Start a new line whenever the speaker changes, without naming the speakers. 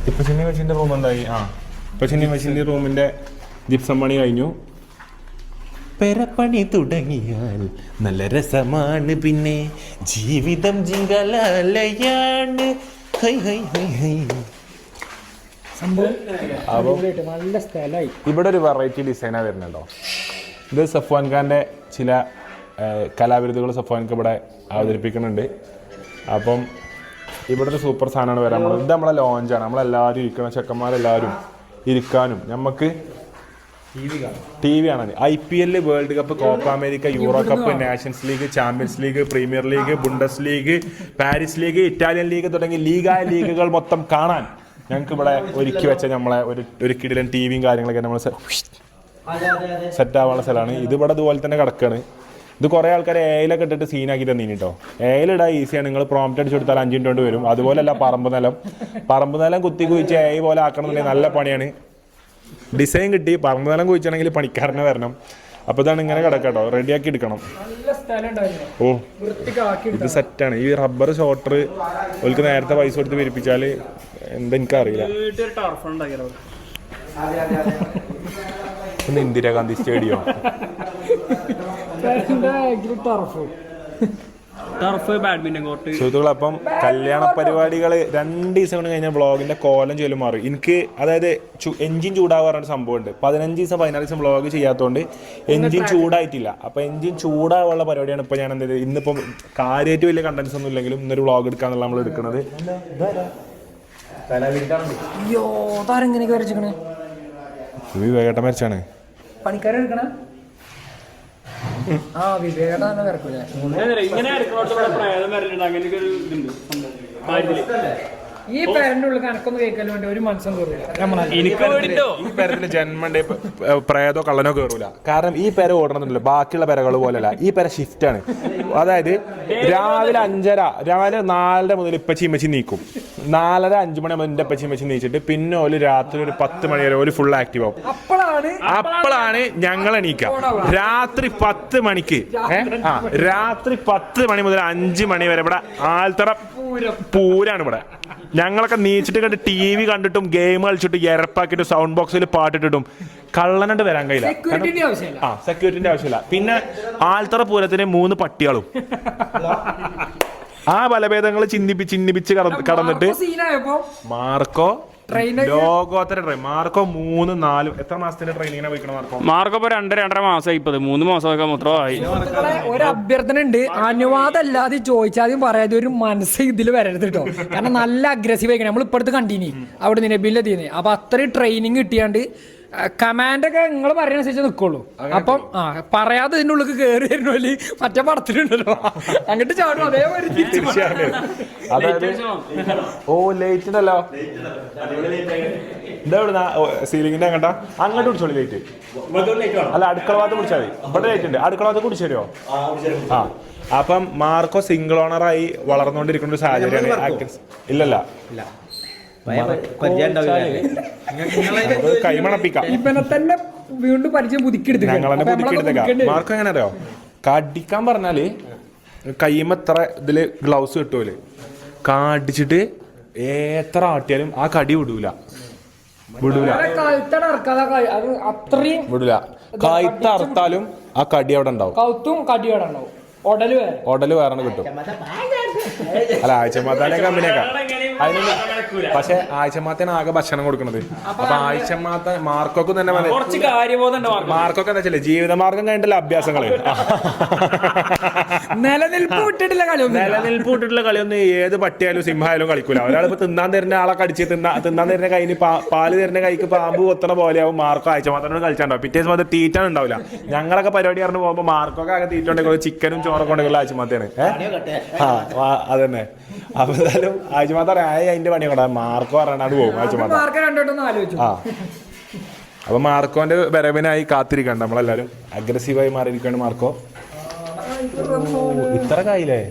ഇപ്പൊ ചിന്നി വെച്ചിന്റെ റൂം എന്തായി? ഇപ്പൊ ചിന്നി വെച്ചിന്റെ റൂമിന്റെ ജിപ്സം പണി കഴിഞ്ഞു. പെരപ്പണി തുടങ്ങിയാൽ നല്ല രസമാണ്, പിന്നെ ജീവിതം ജിങ്കലയാണ്. ഇവിടെ ഒരു വെറൈറ്റി ഡിസൈനാ വരുന്നുണ്ടോ? ഇത് സഫ്വാൻ ഖാന്റെ ചില കലാവിരുദ്ധകൾ സഫ്വാൻ ഖാൻ ഇവിടെ അവതരിപ്പിക്കുന്നുണ്ട്. അപ്പം ഇവിടെ ഒരു സൂപ്പർ സാധനമാണ് വരാൻ പോകുന്നത്. ഇത് നമ്മളെ ലോഞ്ചാണ്. നമ്മളെല്ലാവരും ഇരിക്കണം, ചെക്കന്മാരെല്ലാവരും ഇരിക്കാനും നമുക്ക് ടി വി ആണ്. IPL, world cup, Copa America, Euro cup, nations league, champions league, premier league, Bundes league, Paris league, Italian league തുടങ്ങി ലീഗുകൾ മൊത്തം കാണാൻ ഞങ്ങൾക്ക് ഇവിടെ ഒരുക്കി വെച്ച നമ്മളെ ഒരു കിടിലൻ ടി വിയും കാര്യങ്ങളൊക്കെ നമ്മൾ സെറ്റ് ആവാനുള്ള സ്ഥലമാണ്. ഇത് ഇവിടെ അതുപോലെ തന്നെ കിടക്കുകയാണ്. ഇത് കുറേ ആൾക്കാർ ഏലൊക്കെ ഇട്ടിട്ട് സീനാക്കി തന്നീനി കേട്ടോ. ഏലിടാൻ ഈസിയാണ്. നിങ്ങൾ പ്രോംപ്റ്റ് അടിച്ചു കൊടുത്താൽ 5 മിനിറ്റ് കൊണ്ട് വരും. അതുപോലെയല്ല പറമ്പ് നിലം കുത്തി കുഴിച്ച് പോലെ ആക്കണമെന്നുണ്ടെങ്കിൽ നല്ല പണിയാണ്. ഡിസൈൻ കിട്ടി. പറമ്പ് നിലം കുഴിച്ചാണെങ്കിൽ പണിക്കാരനെ വരണം. അപ്പോൾ ഇതാണ് ഇങ്ങനെ കിടക്കട്ടോ, റെഡിയാക്കി എടുക്കണം. ഓ ഇത് സെറ്റാണ്. ഈ റബ്ബർ ഷോട്ടർ ഓൾക്ക് നേരത്തെ പൈസ കൊടുത്ത് വിരിപ്പിച്ചാൽ എന്താ എനിക്കറിയില്ല. ഇന്ദിരാഗാന്ധി സ്റ്റേഡിയം സുഹൃത്തുക്കളെ, അപ്പം കല്യാണ പരിപാടികൾ 2 ദിവസം കൊണ്ട് കഴിഞ്ഞാൽ വ്ളോഗിന്റെ കോലം ചൊല്ലും മാറും. എനിക്ക് അതായത് എൻജിൻ ചൂടാവാറുണ്ട് സംഭവമുണ്ട്. 15 ദിവസം 14 ദിവസം വ്ളോഗ് ചെയ്യാത്തതുകൊണ്ട് എൻജിൻ ചൂടായിട്ടില്ല. അപ്പൊ എൻജിൻ ചൂടാവാനുള്ള പരിപാടിയാണ് ഇപ്പൊ ഞാൻ എന്ത് ചെയ്തത്. ഇന്നിപ്പം കാര്യമായിട്ട് വലിയ കണ്ടന്റ്സ് ഒന്നും ഇല്ലെങ്കിലും ഇന്നൊരു വ്ളോഗ് എടുക്കാന്നുള്ള നമ്മൾ എടുക്കുന്നത്. വിവേകേട്ടൻ മരിച്ചാണ്. പണിക്കാരെടുക്കണം.
ഈ പേരന്റെ ഉള്ളിൽ കണക്കൊന്നും കേൾക്കാൻ വേണ്ടി ഒരു മനസ്സും കയറില്ല.
ഈ പേരത്തിന് ജന്മന്റെ പ്രേതോ കള്ളനോ കയറൂല. കാരണം ഈ പേര ഓടണമെന്നില്ല. ബാക്കിയുള്ള പേരകൾ പോലെയല്ല. ഈ പേര ഷിഫ്റ്റ് ആണ്. അതായത് രാവിലെ 4:30 മുതൽ ഇപ്പച്ചി നീക്കും. 4:30-5 മണി മുതൽ എൻ്റെ പച്ചി നീച്ചിട്ട് പിന്നെ ഒരു രാത്രി ഒരു 10 മണി വരെ ഒരു ഫുൾ ആക്റ്റീവ് ആവും. അപ്പോഴാണ് ഞങ്ങൾ എണീക്കാം. രാത്രി 10 മണിക്ക് രാത്രി 10 മണി മുതൽ 5 മണി വരെ ഇവിടെ ആൽത്തറ പൂരാണ്. ഇവിടെ ഞങ്ങളൊക്കെ നീച്ചിട്ട് കണ്ട് TV കണ്ടിട്ടും ഗെയിം കളിച്ചിട്ട് എരപ്പാക്കിയിട്ട് സൗണ്ട് ബോക്സിൽ പാട്ടിട്ടിട്ടും കള്ളനണ്ട് വരാൻ കഴിയില്ല. സെക്യൂരിറ്റിന്റെ ആവശ്യമില്ല. പിന്നെ ആൽത്തറ പൂരത്തിന് 3 പട്ടികളും ആ ബലഭേദങ്ങൾ ചിന്നിപ്പിച്ച് കടന്നിട്ട് മാർക്കോ ലോകോത്തര മാർക്കോ 3-4 എത്ര മാസത്തിന്റെ ട്രെയിനിങ്ങിനെ പോയിക്കണം
മാർക്കോ? ഇപ്പൊ 2-2.5 മാസമായി. 3 മാസമൊക്കെ മൊത്തമായി.
ഒരു അഭ്യർത്ഥന ഉണ്ട്, അനുവാദം അല്ലാതെ ചോദിച്ചാദ്യം പറയാതെ ഒരു മനസ്സ് ഇതിൽ വരരുത് കേട്ടോ. കാരണം നല്ല അഗ്രസീവ് ആയിക്കണം. നമ്മൾ ഇപ്പടുത്ത് കണ്ടിനി അവിടെ നിലബിലെത്തിയത്. അപ്പൊ അത്രയും ട്രെയിനിങ് കിട്ടിയാണ്ട് കമാൻഡൊക്കെ നിങ്ങൾ പറയുന്നനുസരിച്ച് നിൽക്കുള്ളൂ. അപ്പം പറയാതെ ഇതിൻ്റെ ഉള്ളിൽ കയറി വരുന്നോല് മറ്റേ പടത്തിലുണ്ടല്ലോ അങ്ങോട്ട് ചാടും. അതേപോലെ
ലൈറ്റ് ഉണ്ടല്ലോ. ഇതെവിടുന്ന സീലിങ്ങിന്റെ അങ്ങോട്ടാ അങ്ങോട്ട് പിടിച്ചോളൂ ലൈറ്റ്. അല്ല അടുക്കള ഭാഗത്ത് പിടിച്ചാൽ മതി. ഇവിടെ ലൈറ്റ് ഉണ്ട്. അടുക്കള ഭാഗത്ത് പിടിച്ചു തരുമോ? അപ്പം മാർക്കോ സിംഗിൾ ഓണറായി വളർന്നുകൊണ്ടിരിക്കുന്ന ഒരു സാഹചര്യമാണ്. ഇല്ലല്ല കൈമണപ്പിക്കാം.
വീണ്ടും പരിചയം
ഞങ്ങളെന്നെ പുതുക്കിയെടുത്തേക്കാം. മാർക്കോ എങ്ങനെ അറിയോ? കടിക്കാൻ പറഞ്ഞാല് കൈമ എത്ര ഇതില് ഗ്ലൗസ് കിട്ടുമല്ലോ, കടിച്ചിട്ട് എത്ര ആട്ടിയാലും ആ കടി വിടൂല. കൈത്ത അറുത്താലും ആ കടി അവിടെ ഉണ്ടാവും. ഉടല് വേറെ കിട്ടും. അല്ല ആഴ്ചമാത്താനെ കമ്പനിയൊക്കെ അതിന്. പക്ഷെ ആഴ്ചമാത്തേന് ആകെ ഭക്ഷണം കൊടുക്കണത്. അപ്പൊ ആഴ്ചമാത്ത മാർക്കൊക്കെ തന്നെ മാർക്കൊക്കെ എന്താ വെച്ചാൽ ജീവിതമാർഗം കഴിഞ്ഞിട്ടുള്ള അഭ്യാസങ്ങള്.
നിലനിൽപ്പ്
വിട്ടിട്ടുള്ള കളിയൊന്നും ഏത് പട്ടിയായാലും സിംഹമായാലും കളിക്കൂല. ഒരാളിപ്പോ തിന്നാൻ തരുന്ന ആളെ കടിച്ച് തിന്നാൻ തരുന്ന കൈന് പാല് തരുന്ന കൈക്ക് പാമ്പ് കൊത്തണ പോലെയാവും മാർക്കോ ആഴ്ചമാത്തോട് കളിച്ചാണ്ടാവും. പിറ്റേ ദിവസം തീറ്റാൻ ഉണ്ടാവില്ല. ഞങ്ങളൊക്കെ പരിപാടി പറഞ്ഞു പോകുമ്പോ മാർക്കൊക്കെ ആകെ തീറ്റ ഉണ്ടെങ്കിൽ ചിക്കനും ചോറൊക്കെ ഉണ്ടെങ്കിൽ ആഴ്ചമാത്തേണ്. അതന്നെ. അപ്പൊ എന്തായാലും ആഴ്ചമാത്ത അതിന്റെ പണി കൊണ്ടാ മാർക്കോ പറഞ്ഞാണ്ട് പോകും ആഴ്ചമാത്ത. അപ്പൊ മാർക്കോന്റെ വരവിനായി കാത്തിരിക്കണ്ട നമ്മളെല്ലാരും. അഗ്രസീവായി മാറിയിരിക്കാണ് മാർക്കോ. ഇത്ര കായില്ലേ?